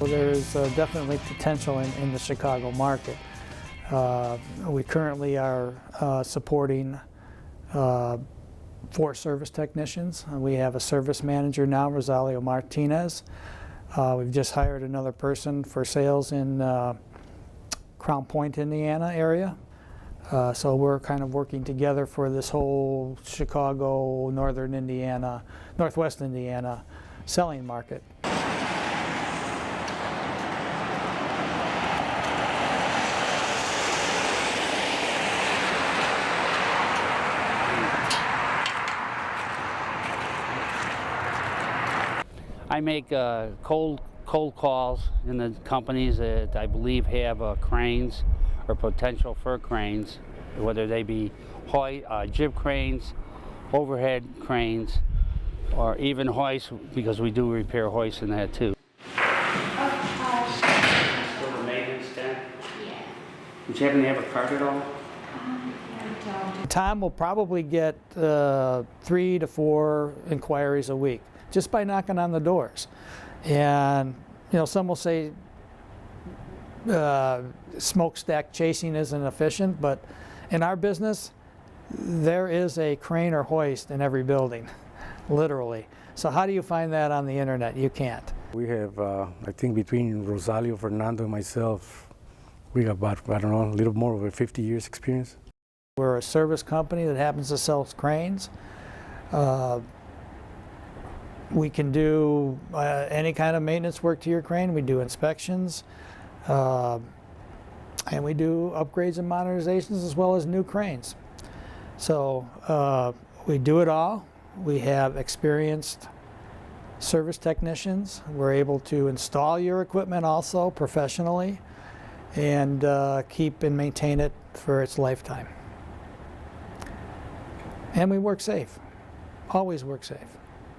There's definitely potential in the Chicago market. We currently are supporting 4 service technicians. We have a service manager now, Rosalio Martinez. We've just hired another person for sales in Crown Point, Indiana area. So we're kind of working together for this whole Chicago, northern Indiana, northwest Indiana selling market. I make cold calls in the companies that I believe have cranes or potential for cranes, whether they be jib cranes, overhead cranes, or even hoists, because we do repair hoists in that too. Still the maintenance then? Yeah. Would you happen to have a card at all? Tom will probably get 3 to 4 inquiries a week just by knocking on the doors. And you know, some will say smokestack chasing isn't efficient, but in our business there is a crane or hoist in every building, literally. So how do you find that on the internet? You can't. We have, I think between Rosalio, Fernando, and myself, we got about, I don't know, a little more over 50 years experience. We're a service company that happens to sell cranes. We can do any kind of maintenance work to your crane. We do inspections, and we do upgrades and modernizations as well as new cranes. So we do it all. We have experienced service technicians. We're able to install your equipment also professionally and keep and maintain it for its lifetime. And we work safe, always work safe.